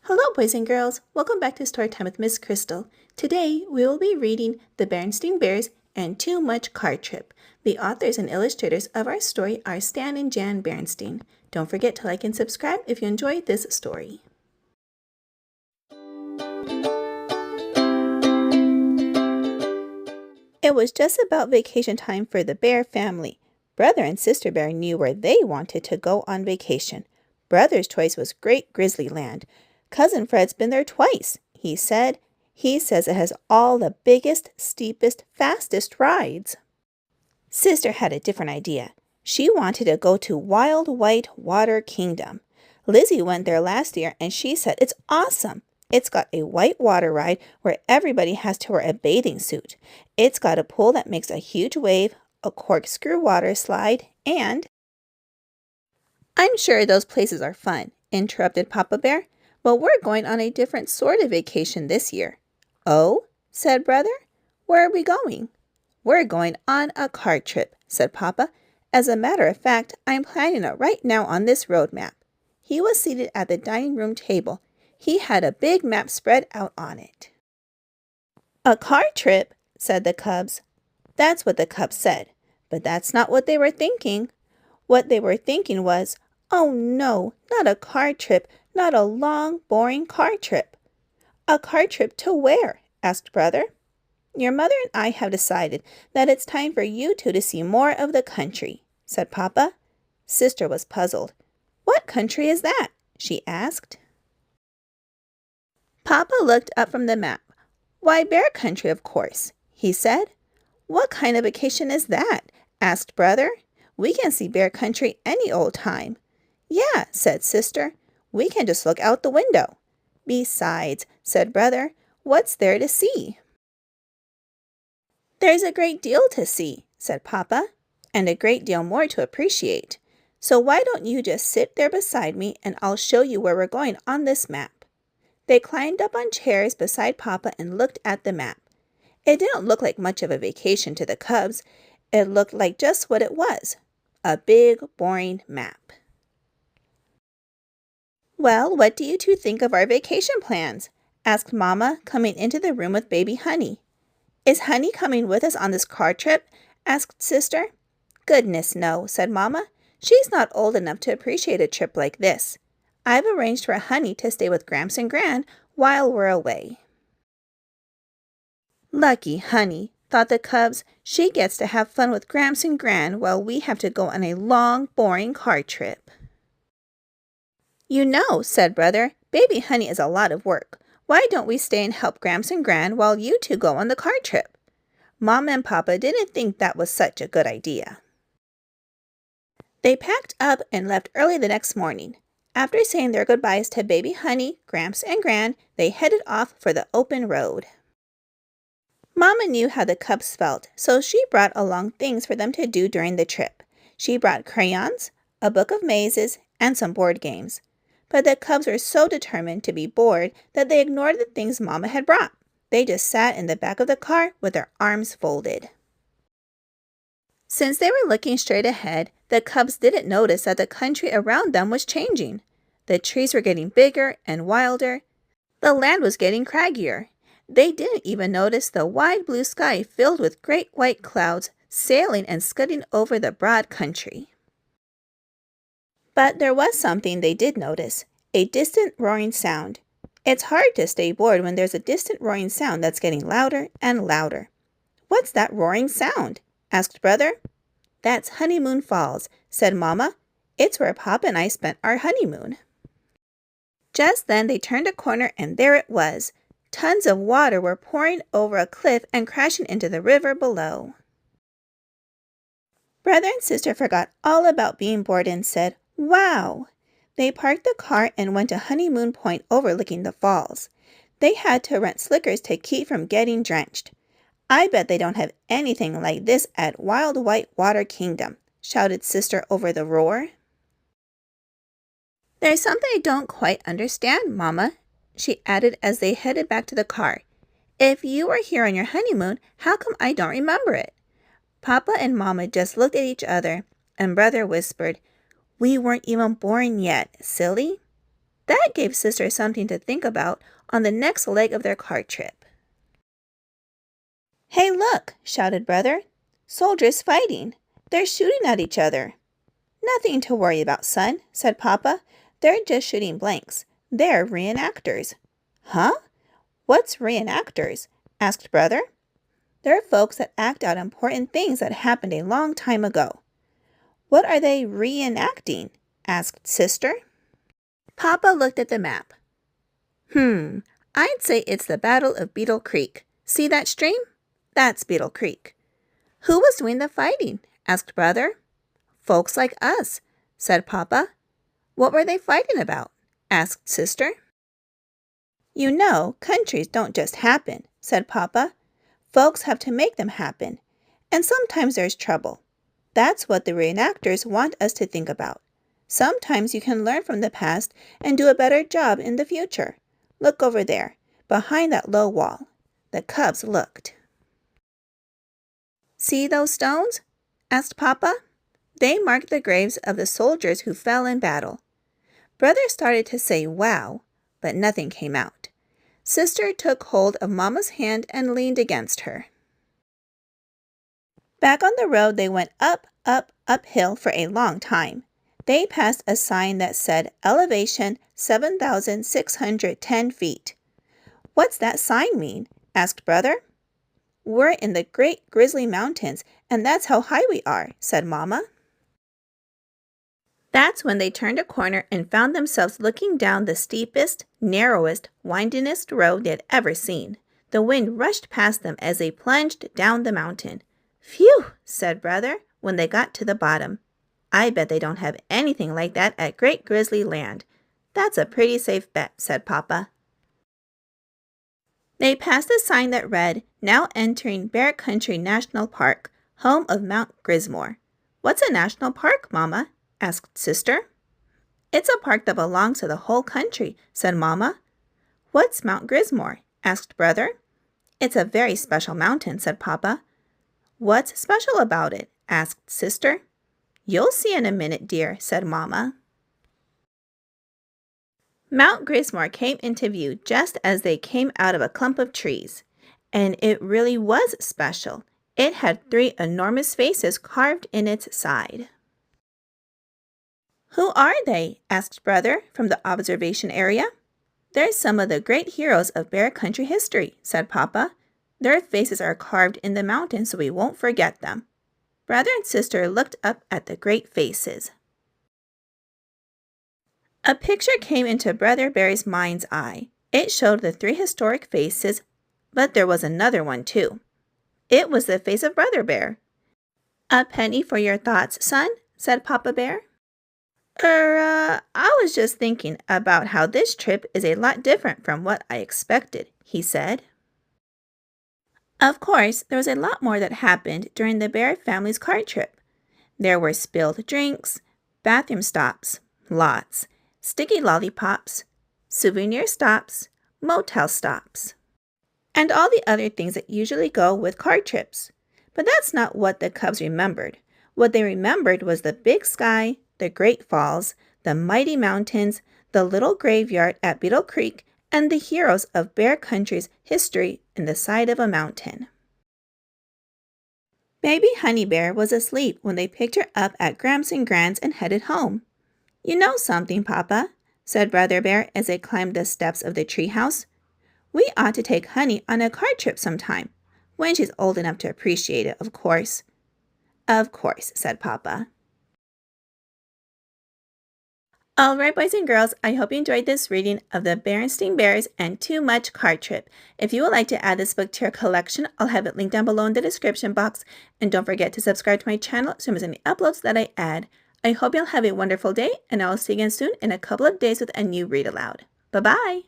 Hello, boys and girls. Welcome back to Storytime with Miss Crystal. Today, we will be reading The Berenstain Bears and Too Much Car Trip. The authors and illustrators of our story are Stan and Jan Berenstain. Don't forget to like and subscribe if you enjoyed this story. It was just about vacation time for the Bear family. Brother and Sister Bear knew where they wanted to go on vacation. Brother's choice was Great Grizzly Land. Cousin Fred's been there twice, he said. He says it has all the biggest, steepest, fastest rides. Sister had a different idea. She wanted to go to Wild White Water Kingdom. Lizzie went there last year and she said it's awesome. It's got a white water ride where everybody has to wear a bathing suit. It's got a pool that makes a huge wave, a corkscrew water slide, and... I'm sure those places are fun, interrupted Papa Bear. But we're going on a different sort of vacation this year. Oh, said Brother. Where are we going? We're going on a car trip, said Papa. As a matter of fact, I'm planning it right now on this road map. He was seated at the dining room table. He had a big map spread out on it. A car trip, said the Cubs. That's what the Cubs said, but that's not what they were thinking. What they were thinking was, oh no, not a car trip. Not a long, boring car trip. A car trip to where? Asked Brother. Your mother and I have decided that it's time for you two to see more of the country, said Papa. Sister was puzzled. What country is that? She asked. Papa looked up from the map. Why, Bear Country, of course, he said. What kind of vacation is that? Asked Brother. We can see Bear Country any old time. Yeah, said Sister. We can just look out the window. Besides, said Brother, what's there to see? There's a great deal to see, said Papa, and a great deal more to appreciate. So why don't you just sit there beside me and I'll show you where we're going on this map. They climbed up on chairs beside Papa and looked at the map. It didn't look like much of a vacation to the Cubs. It looked like just what it was, a big, boring map. Well, what do you two think of our vacation plans? Asked Mama, coming into the room with baby Honey. Is Honey coming with us on this car trip? Asked Sister. Goodness, no, said Mama. She's not old enough to appreciate a trip like this. I've arranged for Honey to stay with Gramps and Gran while we're away. Lucky Honey, thought the Cubs. She gets to have fun with Gramps and Gran while we have to go on a long, boring car trip. You know, said Brother, baby Honey is a lot of work. Why don't we stay and help Gramps and Gran while you two go on the car trip? Mom and Papa didn't think that was such a good idea. They packed up and left early the next morning. After saying their goodbyes to baby Honey, Gramps, and Gran, they headed off for the open road. Mama knew how the Cubs felt, so she brought along things for them to do during the trip. She brought crayons, a book of mazes, and some board games. But the Cubs were so determined to be bored that they ignored the things Mama had brought. They just sat in the back of the car with their arms folded. Since they were looking straight ahead, the Cubs didn't notice that the country around them was changing. The trees were getting bigger and wilder. The land was getting craggier. They didn't even notice the wide blue sky filled with great white clouds sailing and scudding over the broad country. But there was something they did notice, a distant roaring sound. It's hard to stay bored when there's a distant roaring sound that's getting louder and louder. What's that roaring sound? Asked Brother. That's Honeymoon Falls, said Mama. It's where Papa and I spent our honeymoon. Just then they turned a corner and there it was. Tons of water were pouring over a cliff and crashing into the river below. Brother and Sister forgot all about being bored and said, Wow! They parked the car and went to Honeymoon Point overlooking the falls. They had to rent slickers to keep from getting drenched. I bet they don't have anything like this at Wild White Water Kingdom, shouted Sister over the roar. There's something I don't quite understand, Mama, she added as they headed back to the car. If you were here on your honeymoon, how come I don't remember it? Papa and Mama just looked at each other, and Brother whispered, We weren't even born yet, silly. That gave Sister something to think about on the next leg of their card trip. "Hey, look!" shouted Brother. "Soldiers fighting. They're shooting at each other." "Nothing to worry about, son," said Papa. "They're just shooting blanks. They're reenactors." "Huh? What's reenactors?" asked Brother. "They're folks that act out important things that happened a long time ago." "What are they reenacting?" asked Sister. Papa looked at the map. I'd say it's the Battle of Beetle Creek. See that stream? That's Beetle Creek." "Who was doing the fighting?" asked Brother. "Folks like us," said Papa. "What were they fighting about?" asked Sister. "You know, countries don't just happen," said Papa. "Folks have to make them happen. And sometimes there's trouble. That's what the reenactors want us to think about. Sometimes you can learn from the past and do a better job in the future. Look over there, behind that low wall." The cubs looked. "See those stones?" asked Papa. "They mark the graves of the soldiers who fell in battle." Brother started to say wow, but nothing came out. Sister took hold of Mama's hand and leaned against her. Back on the road, they went uphill for a long time. They passed a sign that said elevation 7,610 feet. "What's that sign mean?" asked Brother. "We're in the Great Grizzly Mountains, and that's how high we are," said Mama. That's when they turned a corner and found themselves looking down the steepest, narrowest, windingest road they had ever seen. The wind rushed past them as they plunged down the mountain. "Phew," said Brother when they got to the bottom. "I bet they don't have anything like that at Great Grizzly Land." "That's a pretty safe bet," said Papa. They passed a sign that read, "Now entering Bear Country National Park, home of Mount Grizzmore." "What's a national park, Mama?" asked Sister. "It's a park that belongs to the whole country," said Mama. "What's Mount Grizzmore?" asked Brother. "It's a very special mountain," said Papa. "What's special about it?" asked Sister. "You'll see in a minute, dear," said Mama. Mount Grizzmore came into view just as they came out of a clump of trees. And it really was special. It had 3 enormous faces carved in its side. "Who are they?" asked Brother from the observation area. "They're some of the great heroes of Bear Country history," said Papa. "Their faces are carved in the mountain so we won't forget them." Brother and Sister looked up at the great faces. A picture came into Brother Bear's mind's eye. It showed the 3 historic faces, but there was another one too. It was the face of Brother Bear. "A penny for your thoughts, son?" said Papa Bear. I was just thinking about how this trip is a lot different from what I expected," he said. Of course, there was a lot more that happened during the Bear family's card trip. There were spilled drinks, bathroom stops, lots, sticky lollipops, souvenir stops, motel stops, and all the other things that usually go with card trips. But that's not what the cubs remembered. What they remembered was the big sky, the great falls, the mighty mountains, the little graveyard at Beetle Creek, and the heroes of Bear Country's history in the side of a mountain. Baby Honey Bear was asleep when they picked her up at Gramps and Grand's and headed home. "You know something, Papa," said Brother Bear as they climbed the steps of the treehouse. "We ought to take Honey on a card trip sometime, when she's old enough to appreciate it, of course." "Of course," said Papa. All right, boys and girls, I hope you enjoyed this reading of the Berenstain Bears and Too Much Card Trip. If you would like to add this book to your collection, I'll have it linked down below in the description box. And don't forget to subscribe to my channel so you miss any uploads that I add. I hope you'll have a wonderful day, and I will see you again soon in a couple of days with a new read aloud. Bye-bye!